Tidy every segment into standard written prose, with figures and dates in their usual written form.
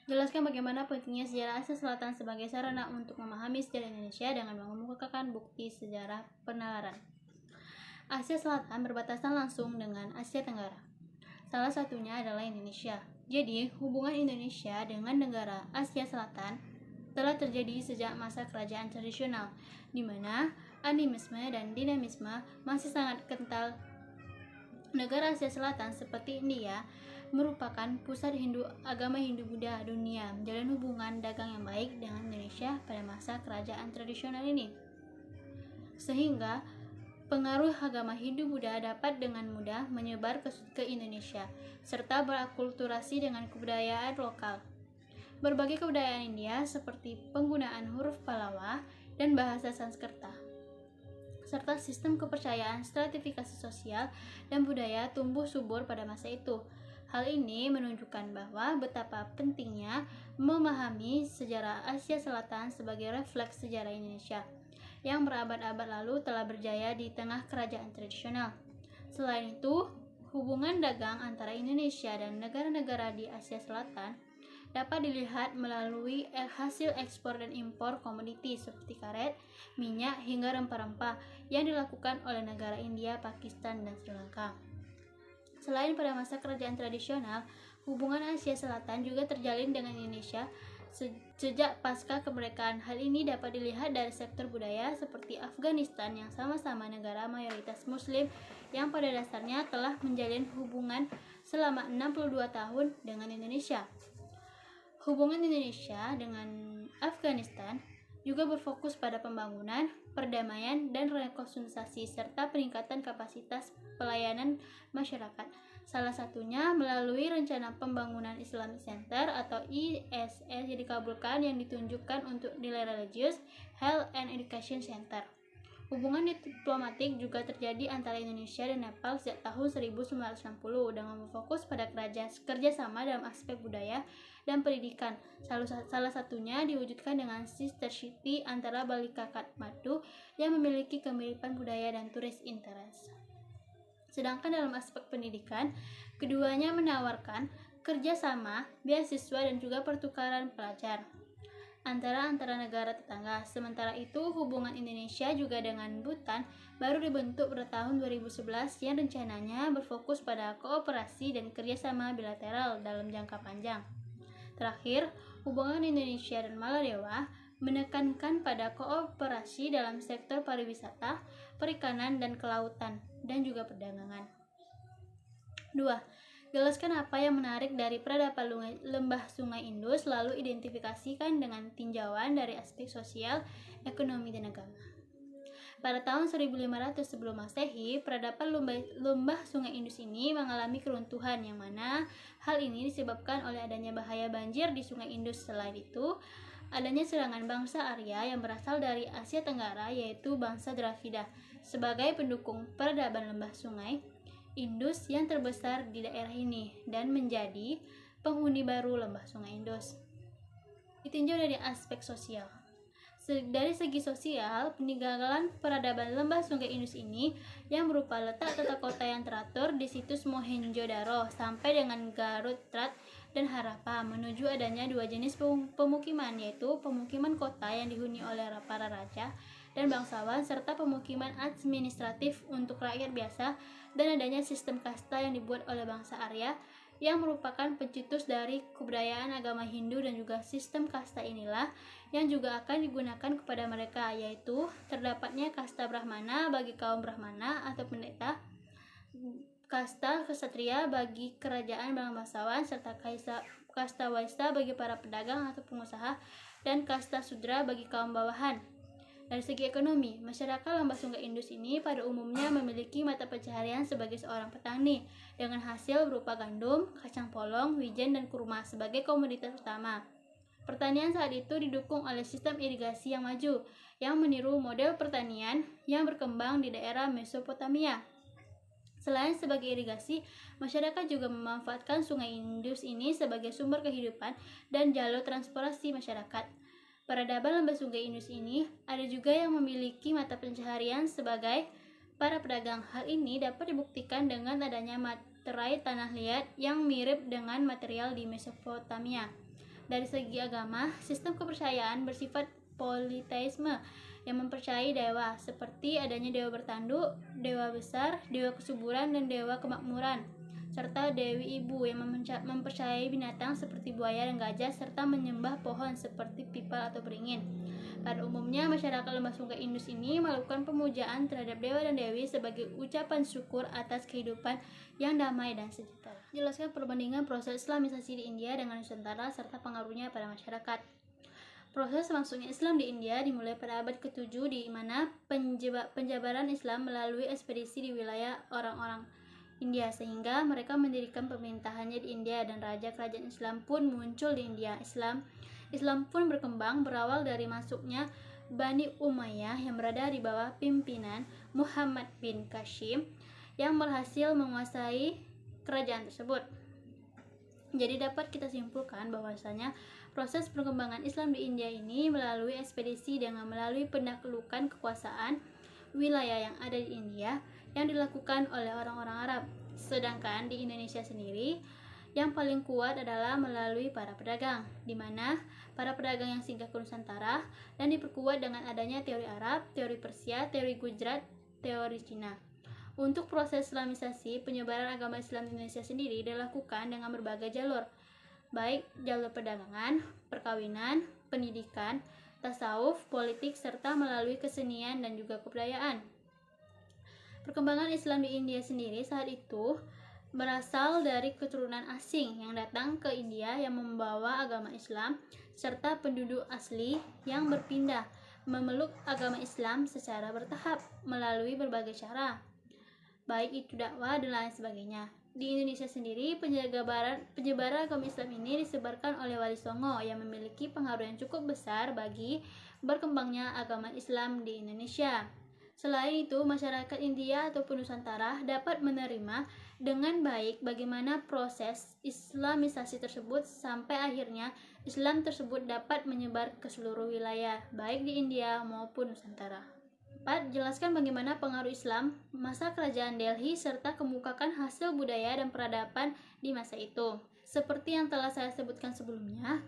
Jelaskan bagaimana pentingnya sejarah Asia Selatan sebagai sarana untuk memahami sejarah Indonesia dengan mengemukakan bukti sejarah penalaran. Asia Selatan berbatasan langsung dengan Asia Tenggara. Salah satunya adalah Indonesia. Jadi, hubungan Indonesia dengan negara Asia Selatan telah terjadi sejak masa kerajaan tradisional, di mana animisme dan dinamisme masih sangat kental. Negara Asia Selatan seperti India merupakan pusat agama Hindu-Buddha dunia, menjalin hubungan dagang yang baik dengan Indonesia pada masa kerajaan tradisional ini. Sehingga pengaruh agama Hindu-Buddha dapat dengan mudah menyebar ke Indonesia, serta berakulturasi dengan kebudayaan lokal. Berbagai kebudayaan India seperti penggunaan huruf Pallawa dan bahasa Sanskerta, serta sistem kepercayaan, stratifikasi sosial, dan budaya tumbuh subur pada masa itu. Hal ini menunjukkan bahwa betapa pentingnya memahami sejarah Asia Selatan sebagai refleks sejarah Indonesia yang berabad-abad lalu telah berjaya di tengah kerajaan tradisional. Selain itu, hubungan dagang antara Indonesia dan negara-negara di Asia Selatan dapat dilihat melalui hasil ekspor dan impor komoditi seperti karet, minyak, hingga rempah-rempah yang dilakukan oleh negara India, Pakistan, dan Sri Lanka. Selain pada masa kerajaan tradisional, hubungan Asia Selatan juga terjalin dengan Indonesia sejak pasca kemerdekaan. Hal ini dapat dilihat dari sektor budaya seperti Afghanistan yang sama-sama negara mayoritas muslim yang pada dasarnya telah menjalin hubungan selama 62 tahun dengan Indonesia. Hubungan Indonesia dengan Afghanistan juga berfokus pada pembangunan, perdamaian, dan rekonstruksi serta peningkatan kapasitas pelayanan masyarakat. Salah satunya melalui rencana pembangunan Islamic Center atau ISS yang dikabulkan yang ditunjukkan untuk nilai religius, health, and education center. Hubungan diplomatik juga terjadi antara Indonesia dan Nepal sejak tahun 1960 dengan berfokus pada kerjasama dalam aspek budaya dan pendidikan. Salah satunya diwujudkan dengan sister city antara Balika Kathmandu yang memiliki kemiripan budaya dan turis interest. Sedangkan dalam aspek pendidikan, keduanya menawarkan kerjasama, beasiswa, dan juga pertukaran pelajar antara negara tetangga. Sementara itu, hubungan Indonesia juga dengan Bhutan baru dibentuk pada tahun 2011 yang rencananya berfokus pada kooperasi dan kerjasama bilateral dalam jangka panjang. Terakhir, hubungan Indonesia dan Maladewa menekankan pada kooperasi dalam sektor pariwisata, perikanan, dan kelautan, dan juga perdagangan. 2. Jelaskan apa yang menarik dari peradaban lembah Sungai Indus, lalu identifikasikan dengan tinjauan dari aspek sosial, ekonomi, dan agama. Pada tahun 1500 sebelum Masehi, peradaban lembah Sungai Indus ini mengalami keruntuhan yang mana hal ini disebabkan oleh adanya bahaya banjir di Sungai Indus. Selain itu, adanya serangan bangsa Arya yang berasal dari Asia Tenggara, yaitu bangsa Dravida, sebagai pendukung peradaban lembah Sungai Indus yang terbesar di daerah ini dan menjadi penghuni baru lembah Sungai Indus. Ditinjau dari aspek sosial. Dari segi sosial, peninggalan peradaban lembah Sungai Indus ini yang berupa letak tata kota yang teratur di situs Mohenjo-daro sampai dengan Garut-Trat dan Harappa, menuju adanya dua jenis pemukiman, yaitu pemukiman kota yang dihuni oleh para raja dan bangsawan, serta pemukiman administratif untuk rakyat biasa, dan adanya sistem kasta yang dibuat oleh bangsa Arya yang merupakan pencetus dari kebudayaan agama Hindu, dan juga sistem kasta inilah yang juga akan digunakan kepada mereka, yaitu terdapatnya kasta Brahmana bagi kaum Brahmana atau pendeta, kasta Ksatria bagi kerajaan bangsawan, serta kasta Waista bagi para pedagang atau pengusaha, dan kasta Sudra bagi kaum bawahan. Dari segi ekonomi, masyarakat lembah Sungai Indus ini pada umumnya memiliki mata pencaharian sebagai seorang petani dengan hasil berupa gandum, kacang polong, wijen, dan kurma sebagai komoditas utama. Pertanian saat itu didukung oleh sistem irigasi yang maju yang meniru model pertanian yang berkembang di daerah Mesopotamia. Selain sebagai irigasi, masyarakat juga memanfaatkan Sungai Indus ini sebagai sumber kehidupan dan jalur transportasi masyarakat. Peradaban lembah Sungai Indus ini ada juga yang memiliki mata pencaharian sebagai para pedagang. Hal ini dapat dibuktikan dengan adanya materai tanah liat yang mirip dengan material di Mesopotamia. Dari segi agama, sistem kepercayaan bersifat politeisme yang mempercayai dewa, seperti adanya dewa bertanduk, dewa besar, dewa kesuburan, dan dewa kemakmuran, serta Dewi Ibu yang mempercayai binatang seperti buaya dan gajah, serta menyembah pohon seperti pipal atau beringin. Pada umumnya, masyarakat lembah Sungai Indus ini melakukan pemujaan terhadap dewa dan dewi sebagai ucapan syukur atas kehidupan yang damai dan sejahtera. Jelaskan perbandingan proses Islamisasi di India dengan Nusantara serta pengaruhnya pada masyarakat. Proses masuknya Islam di India dimulai pada abad ke-7 di mana penjabaran Islam melalui ekspedisi di wilayah orang-orang India, sehingga mereka mendirikan pemerintahannya di India dan raja kerajaan Islam pun muncul di India. Islam pun berkembang berawal dari masuknya Bani Umayyah yang berada di bawah pimpinan Muhammad bin Qasim yang berhasil menguasai kerajaan tersebut. Jadi dapat kita simpulkan bahwasanya proses perkembangan Islam di India ini melalui ekspedisi dengan melalui penaklukan kekuasaan wilayah yang ada di India yang dilakukan oleh orang-orang Arab. Sedangkan di Indonesia sendiri yang paling kuat adalah melalui para pedagang, di mana para pedagang yang singgah ke Nusantara dan diperkuat dengan adanya teori Arab, teori Persia, teori Gujarat, teori Cina. Untuk proses Islamisasi, penyebaran agama Islam di Indonesia sendiri dilakukan dengan berbagai jalur, baik jalur perdagangan, perkawinan, pendidikan, tasawuf, politik, serta melalui kesenian dan juga kebudayaan. Perkembangan Islam di India sendiri saat itu berasal dari keturunan asing yang datang ke India yang membawa agama Islam, serta penduduk asli yang berpindah memeluk agama Islam secara bertahap melalui berbagai cara, baik itu dakwah dan lain sebagainya. Di Indonesia sendiri, penyebaran agama Islam ini disebarkan oleh Wali Songo yang memiliki pengaruh yang cukup besar bagi berkembangnya agama Islam di Indonesia. Selain itu, masyarakat India ataupun Nusantara dapat menerima dengan baik bagaimana proses Islamisasi tersebut sampai akhirnya Islam tersebut dapat menyebar ke seluruh wilayah, baik di India maupun Nusantara. 4. Jelaskan bagaimana pengaruh Islam masa kerajaan Delhi serta kemukakan hasil budaya dan peradaban di masa itu. Seperti yang telah saya sebutkan sebelumnya,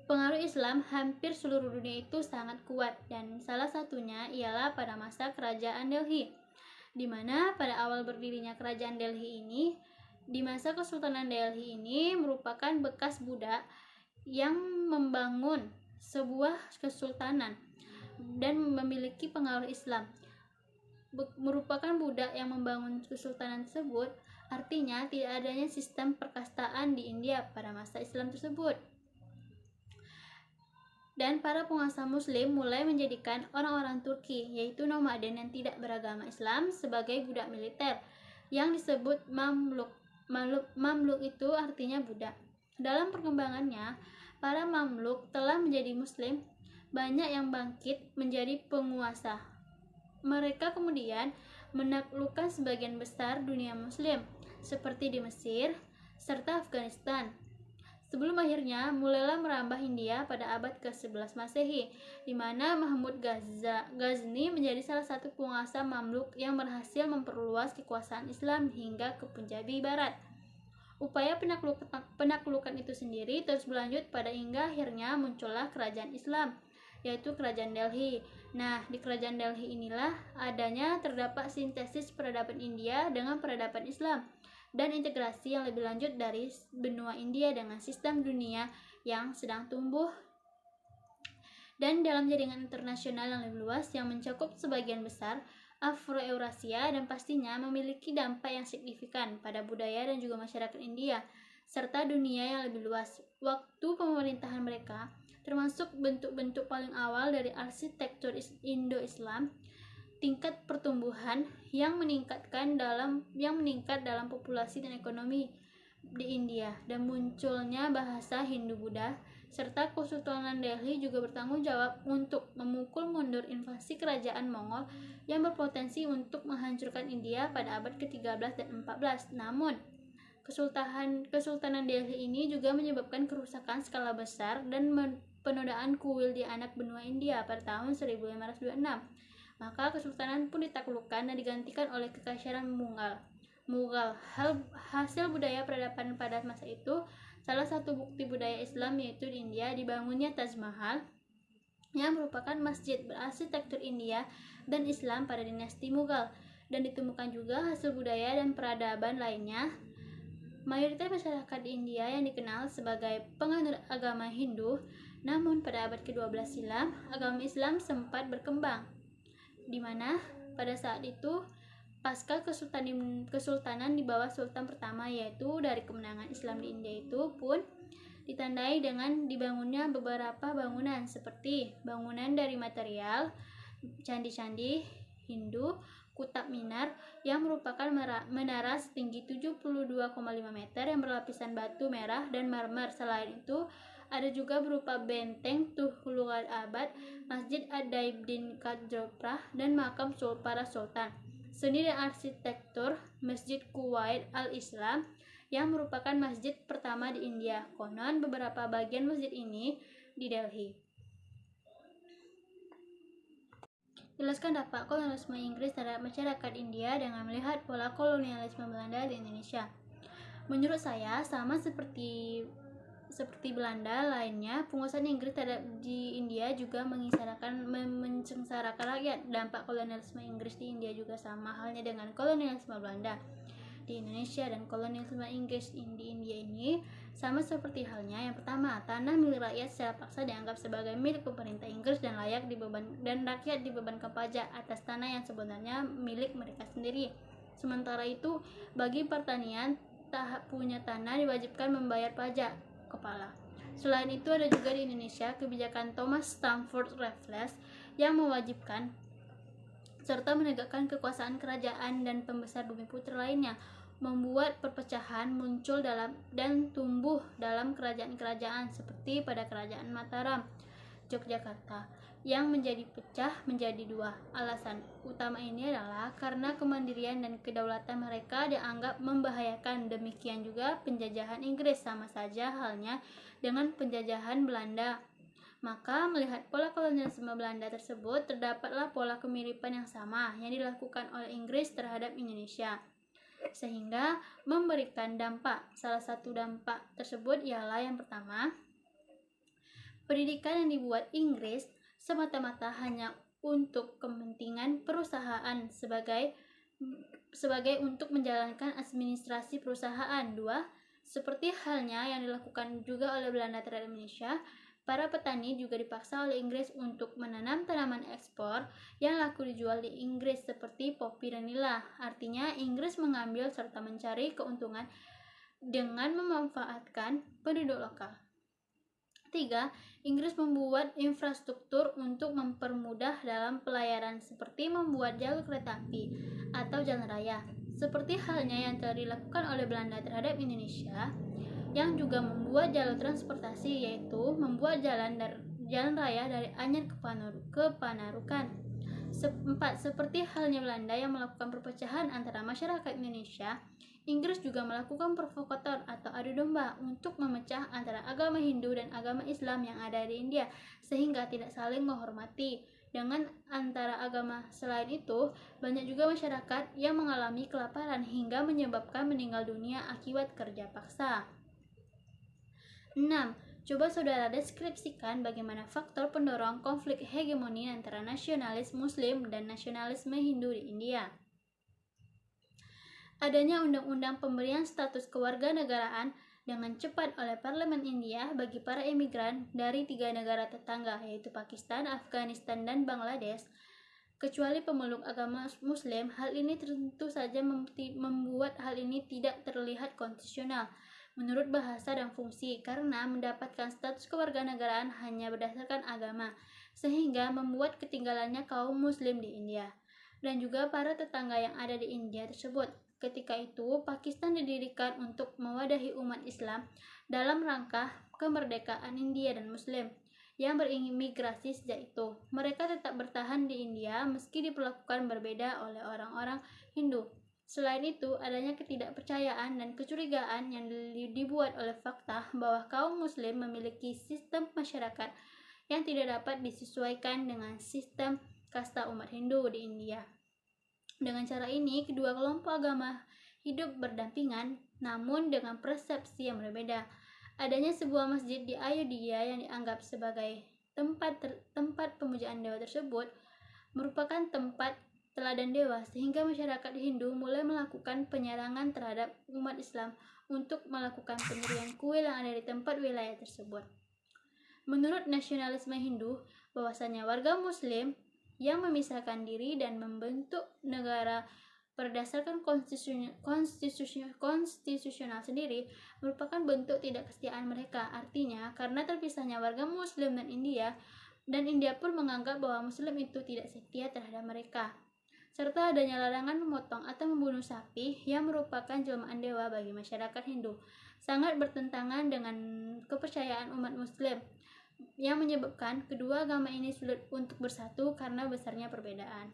pengaruh Islam hampir seluruh dunia itu sangat kuat, dan salah satunya ialah pada masa kerajaan Delhi, di mana pada awal berdirinya kerajaan Delhi ini, di masa Kesultanan Delhi ini merupakan bekas budak yang membangun sebuah kesultanan dan memiliki pengaruh Islam. Merupakan budak yang membangun kesultanan tersebut, artinya tidak adanya sistem perkastaan di India pada masa Islam tersebut. Dan para penguasa muslim mulai menjadikan orang-orang Turki, yaitu nomaden yang tidak beragama Islam, sebagai budak militer yang disebut mamluk. Mamluk itu artinya budak. Dalam perkembangannya, para mamluk telah menjadi muslim, banyak yang bangkit menjadi penguasa. Mereka kemudian menaklukkan sebagian besar dunia muslim, seperti di Mesir serta Afghanistan. Sebelum akhirnya mulailah merambah India pada abad ke-11 Masehi, di mana Mahmud Ghazni menjadi salah satu penguasa Mamluk yang berhasil memperluas kekuasaan Islam hingga ke Punjabi Barat. Upaya penaklukan itu sendiri terus berlanjut pada hingga akhirnya muncullah kerajaan Islam, yaitu kerajaan Delhi. Nah, di kerajaan Delhi inilah adanya terdapat sintesis peradaban India dengan peradaban Islam dan integrasi yang lebih lanjut dari benua India dengan sistem dunia yang sedang tumbuh dan dalam jaringan internasional yang lebih luas yang mencakup sebagian besar Afro-Eurasia dan pastinya memiliki dampak yang signifikan pada budaya dan juga masyarakat India serta dunia yang lebih luas. Waktu pemerintahan mereka termasuk bentuk-bentuk paling awal dari arsitektur Indo-Islam, tingkat pertumbuhan yang meningkat dalam populasi dan ekonomi di India, dan munculnya bahasa Hindu-Buddha serta Kesultanan Delhi juga bertanggung jawab untuk memukul mundur invasi kerajaan Mongol yang berpotensi untuk menghancurkan India pada abad ke-13 dan 14. Namun, Kesultanan Delhi ini juga menyebabkan kerusakan skala besar dan penodaan kuil di anak benua India pada tahun 1526. Maka kesultanan pun ditaklukkan dan digantikan oleh kekaisaran Mughal. Hasil budaya peradaban pada masa itu Salah satu bukti budaya Islam yaitu di India dibangunnya Taj Mahal yang merupakan masjid berarsitektur India dan Islam pada dinasti Mughal, dan ditemukan juga hasil budaya dan peradaban lainnya. Mayoritas masyarakat di India yang dikenal sebagai penganut agama Hindu, namun pada abad ke-12 silam, agama Islam sempat berkembang, di mana pada saat itu pasca kesultanan di bawah sultan pertama, yaitu dari kemenangan Islam di India itu pun ditandai dengan dibangunnya beberapa bangunan seperti bangunan dari material, candi-candi Hindu, Kutub Minar yang merupakan menara setinggi 72,5 meter yang berlapisan batu merah dan marmer. Selain itu, ada juga berupa benteng Tughluqul Abad, Masjid Ad-Daibuddin Khajuraho, dan makam para sultan. Seni dan arsitektur Masjid Kuwait Al-Islam yang merupakan masjid pertama di India. Konon beberapa bagian masjid ini di Delhi. Jelaskan dampak kolonialisme Inggris terhadap masyarakat India dengan melihat pola kolonialisme Belanda di Indonesia. Menurut saya, sama seperti Belanda lainnya, penguasaan Inggris terhadap di India juga mensengsarakan rakyat. Dampak kolonialisme Inggris di India juga sama halnya dengan kolonialisme Belanda di Indonesia, dan kolonialisme Inggris di India ini sama seperti halnya. Yang pertama, tanah milik rakyat secara paksa dianggap sebagai milik pemerintah Inggris dan rakyat dibebankan pajak atas tanah yang sebenarnya milik mereka sendiri. Sementara itu, bagi pertanian, tak punya tanah diwajibkan membayar pajak kepala. Selain itu, ada juga di Indonesia kebijakan Thomas Stamford Raffles yang mewajibkan serta menegakkan kekuasaan kerajaan dan pembesar bumi putri lainnya, membuat perpecahan muncul dan tumbuh dalam kerajaan-kerajaan seperti pada Kerajaan Mataram, Yogyakarta, yang menjadi pecah menjadi dua. Alasan utama ini adalah karena kemandirian dan kedaulatan mereka dianggap membahayakan. Demikian juga penjajahan Inggris, sama saja halnya dengan penjajahan Belanda. Maka melihat pola kolonialisme Belanda tersebut, terdapatlah pola kemiripan yang sama yang dilakukan oleh Inggris terhadap Indonesia, sehingga memberikan dampak. Salah satu dampak tersebut ialah yang pertama, pendidikan yang dibuat Inggris semata-mata hanya untuk kepentingan perusahaan sebagai untuk menjalankan administrasi perusahaan. Dua, seperti halnya yang dilakukan juga oleh Belanda terhadap Indonesia, para petani juga dipaksa oleh Inggris untuk menanam tanaman ekspor yang laku dijual di Inggris seperti popi dan nila. Artinya Inggris mengambil serta mencari keuntungan dengan memanfaatkan penduduk lokal. 3. Inggris membuat infrastruktur untuk mempermudah dalam pelayaran seperti membuat jalur kereta api atau jalan raya, seperti halnya yang telah dilakukan oleh Belanda terhadap Indonesia, yang juga membuat jalur transportasi, yaitu membuat jalan raya dari Anyer ke Panarukan. 4. Seperti halnya Belanda yang melakukan perpecahan antara masyarakat Indonesia, Inggris juga melakukan provokator atau adu domba untuk memecah antara agama Hindu dan agama Islam yang ada di India, sehingga tidak saling menghormati dengan antara agama. Selain itu, banyak juga masyarakat yang mengalami kelaparan hingga menyebabkan meninggal dunia akibat kerja paksa. 6. Coba saudara deskripsikan bagaimana faktor pendorong konflik hegemoni antara nasionalis Muslim dan nasionalisme Hindu di India. Adanya undang-undang pemberian status kewarganegaraan dengan cepat oleh Parlemen India bagi para imigran dari 3 negara tetangga, yaitu Pakistan, Afghanistan, dan Bangladesh, kecuali pemeluk agama Muslim. Hal ini tentu saja membuat hal ini tidak terlihat konstitusional menurut bahasa dan fungsi, karena mendapatkan status kewarganegaraan hanya berdasarkan agama, sehingga membuat ketinggalannya kaum Muslim di India dan juga para tetangga yang ada di India tersebut. Ketika itu, Pakistan didirikan untuk mewadahi umat Islam dalam rangka kemerdekaan India dan Muslim yang berimigrasi sejak itu. Mereka tetap bertahan di India meski diperlakukan berbeda oleh orang-orang Hindu. Selain itu, adanya ketidakpercayaan dan kecurigaan yang dibuat oleh fakta bahwa kaum Muslim memiliki sistem masyarakat yang tidak dapat disesuaikan dengan sistem kasta umat Hindu di India. Dengan cara ini, kedua kelompok agama hidup berdampingan, namun dengan persepsi yang berbeda. Adanya sebuah masjid di Ayodhya yang dianggap sebagai tempat pemujaan dewa tersebut merupakan tempat teladan dewa, sehingga masyarakat Hindu mulai melakukan penyerangan terhadap umat Islam untuk melakukan pendirian kuil yang ada di tempat wilayah tersebut. Menurut nasionalisme Hindu, bahwasanya warga Muslim yang memisahkan diri dan membentuk negara berdasarkan konstitusional sendiri merupakan bentuk tidak kesetiaan mereka. Artinya, karena terpisahnya warga Muslim dan India pun menganggap bahwa Muslim itu tidak setia terhadap mereka, serta adanya larangan memotong atau membunuh sapi yang merupakan jelmaan dewa bagi masyarakat Hindu, sangat bertentangan dengan kepercayaan umat Muslim, yang menyebabkan kedua agama ini sulit untuk bersatu karena besarnya perbedaan.